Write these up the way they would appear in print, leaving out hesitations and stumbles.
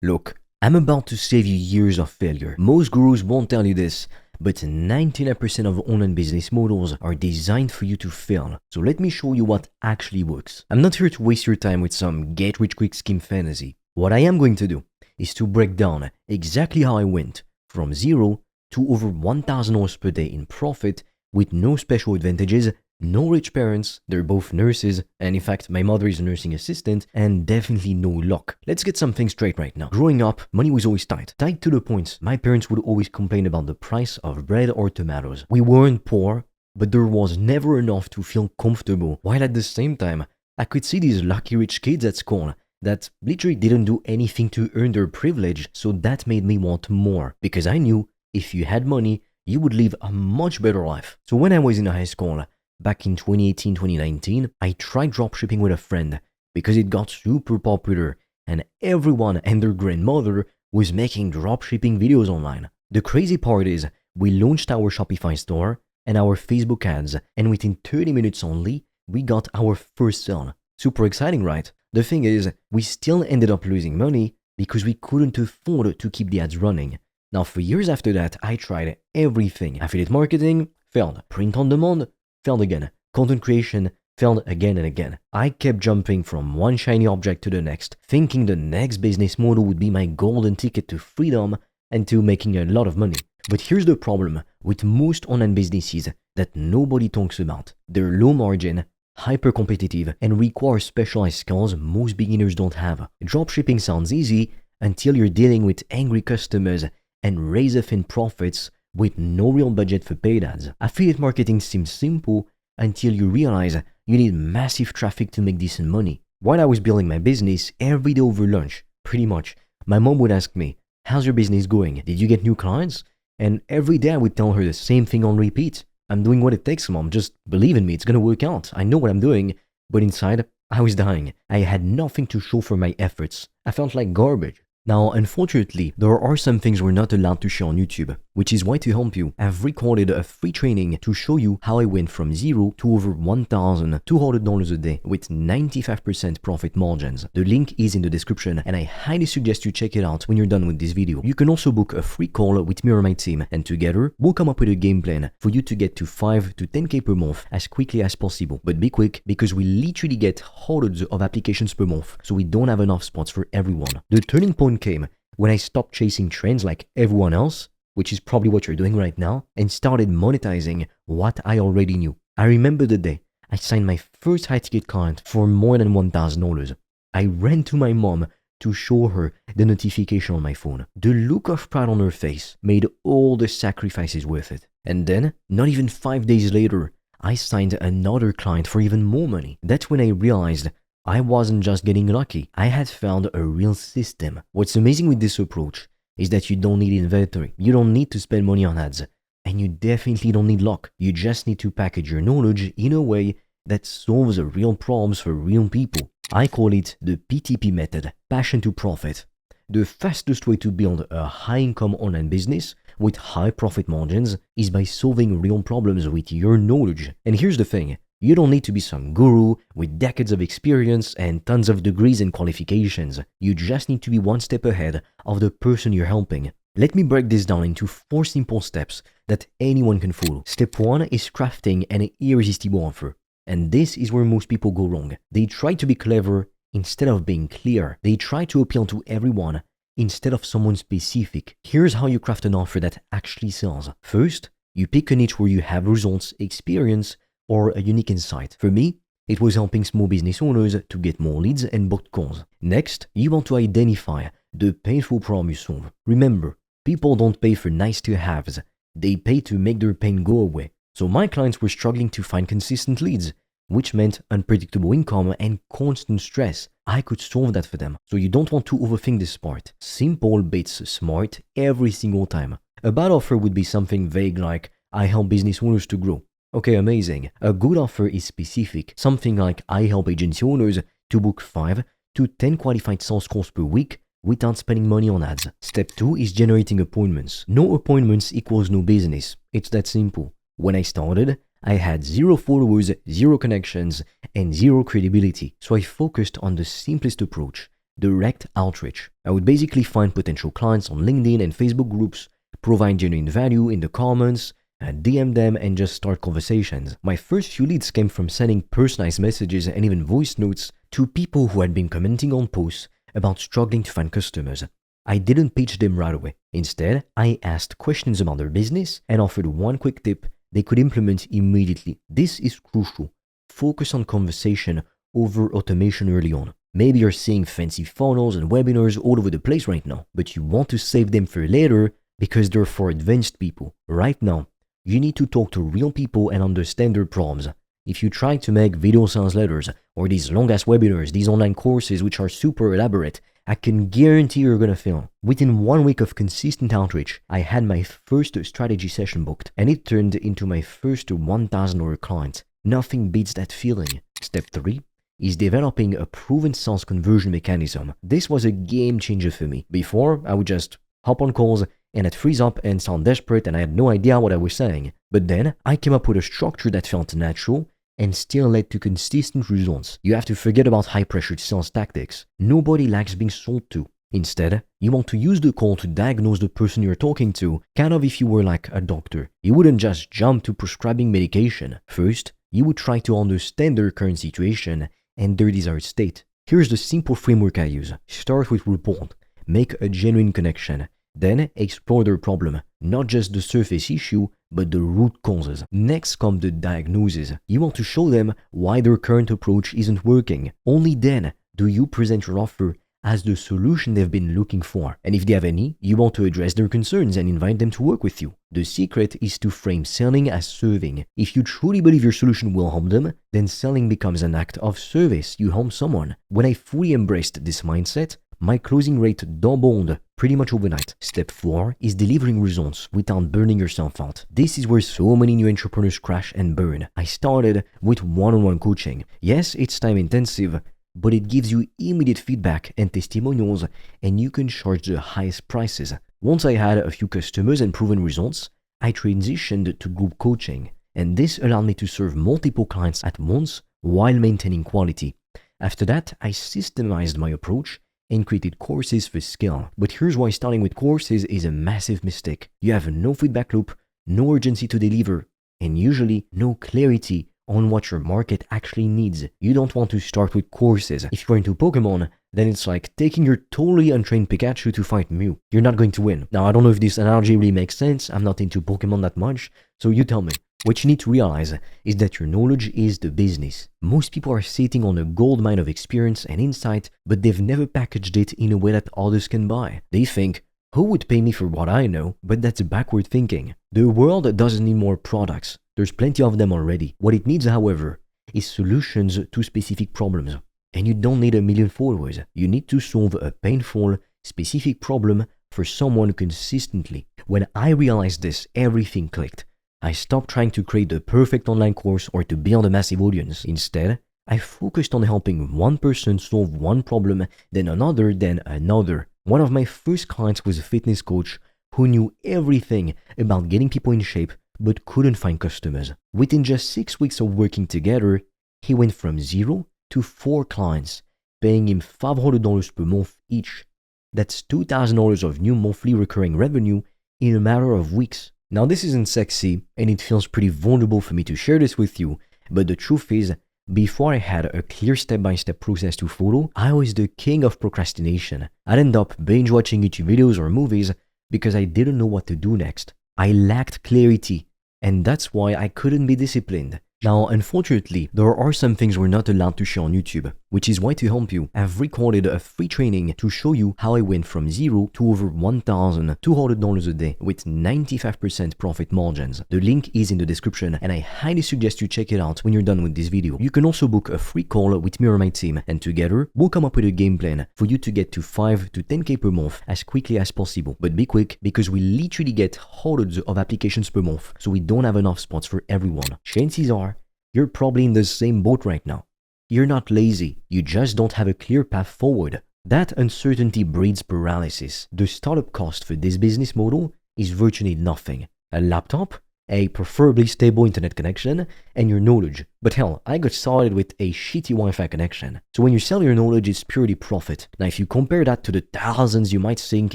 Look, I'm about to save you years of failure. Most gurus won't tell you this, but 99% of online business models are designed for you to fail. So let me show you what actually works. I'm not here to waste your time with some get-rich-quick scheme fantasy. What I am going to do is to break down exactly how I went from zero to over $1,000 per day in profit with no special advantages, no rich parents, they're both nurses, and in fact my mother is a nursing assistant, and definitely no luck. Let's get something straight right now. Growing up, money was always tight. Tight to the point, my parents would always complain about the price of bread or tomatoes. We weren't poor, but there was never enough to feel comfortable, while at the same time, I could see these lucky rich kids at school that literally didn't do anything to earn their privilege, so that made me want more, because I knew if you had money, you would live a much better life. So when I was in high school, back in 2018-2019, I tried dropshipping with a friend because it got super popular and everyone and their grandmother was making dropshipping videos online. The crazy part is we launched our Shopify store and our Facebook ads, and within 30 minutes only, we got our first sale. Super exciting, right? The thing is, we still ended up losing money because we couldn't afford to keep the ads running. Now, for years after that, I tried everything. Affiliate marketing, failed. Print on demand, failed again. Content creation, failed again and again. I kept jumping from one shiny object to the next, thinking the next business model would be my golden ticket to freedom and to making a lot of money. But here's the problem with most online businesses that nobody talks about. They're low margin, hyper competitive, and require specialized skills most beginners don't have. Dropshipping sounds easy until you're dealing with angry customers and razor-thin profits with no real budget for paid ads. Affiliate marketing seems simple until you realize you need massive traffic to make decent money. While I was building my business, every day over lunch, pretty much, my mom would ask me, "How's your business going? Did you get new clients?" And every day I would tell her the same thing on repeat. "I'm doing what it takes, Mom. Just believe in me. It's gonna work out. I know what I'm doing." But inside, I was dying. I had nothing to show for my efforts. I felt like garbage. Now, unfortunately, there are some things we're not allowed to share on YouTube, which is why to help you, I've recorded a free training to show you how I went from zero to over $1,200 a day with 95% profit margins. The link is in the description and I highly suggest you check it out when you're done with this video. You can also book a free call with me or my team, and together, we'll come up with a game plan for you to get to 5 to 10K per month as quickly as possible. But be quick, because we literally get hundreds of applications per month, so we don't have enough spots for everyone. The turning point came when I stopped chasing trends like everyone else, which is probably what you're doing right now, and started monetizing what I already knew. I remember the day I signed my first high-ticket client for more than $1,000. I ran to my mom to show her the notification on my phone. The look of pride on her face made all the sacrifices worth it. And then, not even 5 days later, I signed another client for even more money. That's when I realized I wasn't just getting lucky. I had found a real system. What's amazing with this approach is that you don't need inventory. You don't need to spend money on ads. And you definitely don't need luck. You just need to package your knowledge in a way that solves real problems for real people. I call it the PTP method, passion to profit. The fastest way to build a high-income online business with high profit margins is by solving real problems with your knowledge. And here's the thing. You don't need to be some guru with decades of experience and tons of degrees and qualifications. You just need to be one step ahead of the person you're helping. Let me break this down into 4 simple steps that anyone can follow. Step 1 is crafting an irresistible offer. And this is where most people go wrong. They try to be clever instead of being clear. They try to appeal to everyone instead of someone specific. Here's how you craft an offer that actually sells. First, you pick a niche where you have results, experience, or a unique insight. For me, it was helping small business owners to get more leads and booked calls. Next, you want to identify the painful problem you solve. Remember, people don't pay for nice to haves. They pay to make their pain go away. So my clients were struggling to find consistent leads, which meant unpredictable income and constant stress. I could solve that for them. So you don't want to overthink this part. Simple beats smart every single time. A bad offer would be something vague like, "I help business owners to grow." Okay, amazing. A good offer is specific. Something like, "I help agency owners to book 5 to 10 qualified sales calls per week without spending money on ads." Step 2 is generating appointments. No appointments equals no business. It's that simple. When I started, I had 0 followers, 0 connections, and 0 credibility. So I focused on the simplest approach. direct outreach. I would basically find potential clients on LinkedIn and Facebook groups, provide genuine value in the comments, DM them, and just start conversations. My first few leads came from sending personalized messages and even voice notes to people who had been commenting on posts about struggling to find customers. I didn't pitch them right away. Instead, I asked questions about their business and offered one quick tip they could implement immediately. This is crucial. Focus on conversation over automation early on. Maybe you're seeing fancy funnels and webinars all over the place right now, but you want to save them for later because they're for advanced people. Right now, you need to talk to real people and understand their problems. If you try to make video sales letters or these long-ass webinars, these online courses which are super elaborate, I can guarantee you're gonna fail. Within 1 week of consistent outreach, I had my first strategy session booked, and it turned into my first $1,000 client. Nothing beats that feeling. Step 3 is developing a proven sales conversion mechanism. This was a game changer for me. Before, I would just hop on calls and I'd freeze up and sound desperate and I had no idea what I was saying. But then I came up with a structure that felt natural and still led to consistent results. You have to forget about high-pressure sales tactics. Nobody likes being sold to. Instead, you want to use the call to diagnose the person you're talking to, kind of if you were like a doctor. You wouldn't just jump to prescribing medication. First, you would try to understand their current situation and their desired state. Here's the simple framework I use. Start with rapport. Make a genuine connection. Then explore their problem, not just the surface issue, but the root causes. Next comes the diagnosis. You want to show them why their current approach isn't working. Only then do you present your offer as the solution they've been looking for. And if they have any, you want to address their concerns and invite them to work with you. The secret is to frame selling as serving. If you truly believe your solution will help them, then selling becomes an act of service. You help someone. When I fully embraced this mindset, my closing rate doubled pretty much overnight. Step 4 is delivering results without burning yourself out. This is where so many new entrepreneurs crash and burn. I started with one-on-one coaching. Yes, it's time intensive, but it gives you immediate feedback and testimonials, and you can charge the highest prices. Once I had a few customers and proven results, I transitioned to group coaching, and this allowed me to serve multiple clients at once while maintaining quality. After that, I systemized my approach and created courses for scale. But here's why starting with courses is a massive mistake. You have no feedback loop, no urgency to deliver, and usually no clarity on what your market actually needs. You don't want to start with courses. If you're into Pokemon, then it's like taking your totally untrained Pikachu to fight Mew. You're not going to win. Now, I don't know if this analogy really makes sense. I'm not into Pokemon that much, so you tell me. What you need to realize is that your knowledge is the business. Most people are sitting on a gold mine of experience and insight, but they've never packaged it in a way that others can buy. They think, who would pay me for what I know? But that's backward thinking. The world doesn't need more products. There's plenty of them already. What it needs, however, is solutions to specific problems. And you don't need a million followers. You need to solve a painful, specific problem for someone consistently. When I realized this, everything clicked. I stopped trying to create the perfect online course or to build a massive audience. Instead, I focused on helping one person solve one problem, then another. One of my first clients was a fitness coach who knew everything about getting people in shape but couldn't find customers. Within just 6 weeks of working together, he went from 0 to 4 clients, paying him $500 per month each. That's $2,000 of new monthly recurring revenue in a matter of weeks. Now, this isn't sexy, and it feels pretty vulnerable for me to share this with you, but the truth is, before I had a clear step-by-step process to follow, I was the king of procrastination. I'd end up binge-watching YouTube videos or movies because I didn't know what to do next. I lacked clarity, and that's why I couldn't be disciplined. Now, unfortunately, there are some things we're not allowed to share on YouTube, which is why to help you, I've recorded a free training to show you how I went from 0 to over $1,200 a day with 95% profit margins. The link is in the description, and I highly suggest you check it out when you're done with this video. You can also book a free call with me or my team, and together, we'll come up with a game plan for you to get to 5 to 10K per month as quickly as possible. But be quick, because we literally get hundreds of applications per month, so we don't have enough spots for everyone. Chances are, you're probably in the same boat right now. You're not lazy, you just don't have a clear path forward. That uncertainty breeds paralysis. The startup cost for this business model is virtually nothing. A laptop, a preferably stable internet connection, and your knowledge. But hell, I got started with a shitty Wi-Fi connection. So when you sell your knowledge, it's purely profit. Now if you compare that to the thousands you might sink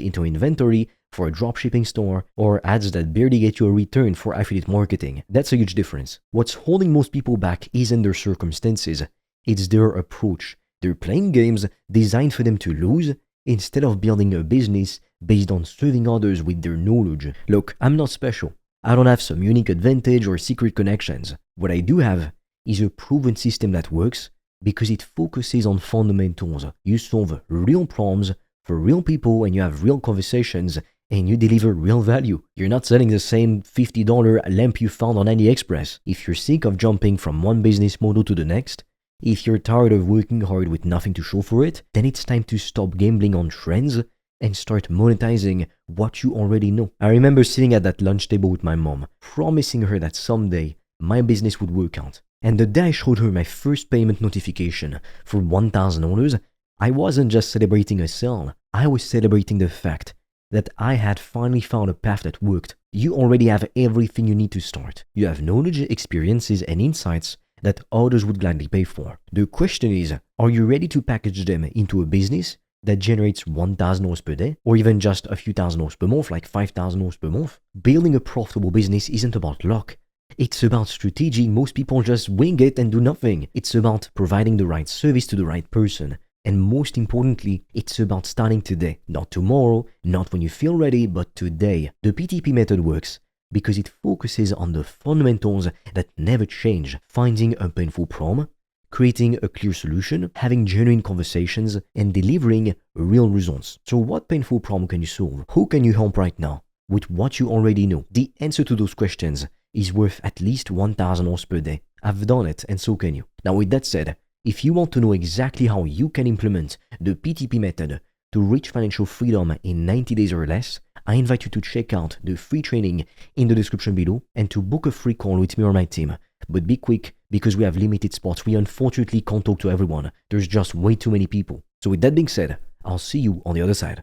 into inventory for a dropshipping store, or ads that barely get you a return for affiliate marketing, that's a huge difference. What's holding most people back isn't their circumstances, it's their approach. They're playing games designed for them to lose, instead of building a business based on serving others with their knowledge. Look, I'm not special. I don't have some unique advantage or secret connections. What I do have is a proven system that works because it focuses on fundamentals. You solve real problems for real people and you have real conversations and you deliver real value. You're not selling the same $50 lamp you found on AliExpress. If you're sick of jumping from one business model to the next, if you're tired of working hard with nothing to show for it, then it's time to stop gambling on trends and start monetizing what you already know. I remember sitting at that lunch table with my mom, promising her that someday my business would work out. And the day I showed her my first payment notification for $1,000, I wasn't just celebrating a sale, I was celebrating the fact that I had finally found a path that worked. You already have everything you need to start. You have knowledge, experiences, and insights that others would gladly pay for. The question is, are you ready to package them into a business that generates $1,000 per day, or even just a few $1,000s per month, like $5,000 per month? Building a profitable business isn't about luck. It's about strategy. Most people just wing it and do nothing. It's about providing the right service to the right person. And most importantly, it's about starting today. Not tomorrow, not when you feel ready, but today. The PTP method works because it focuses on the fundamentals that never change. Finding a painful problem, creating a clear solution, having genuine conversations, and delivering real results. So what painful problem can you solve? Who can you help right now with what you already know? The answer to those questions is worth at least $1,000 per day. I've done it, and so can you. Now with that said, if you want to know exactly how you can implement the PTP method to reach financial freedom in 90 days or less, I invite you to check out the free training in the description below and to book a free call with me or my team. But be quick because we have limited spots. We unfortunately can't talk to everyone. There's just way too many people. So with that being said, I'll see you on the other side.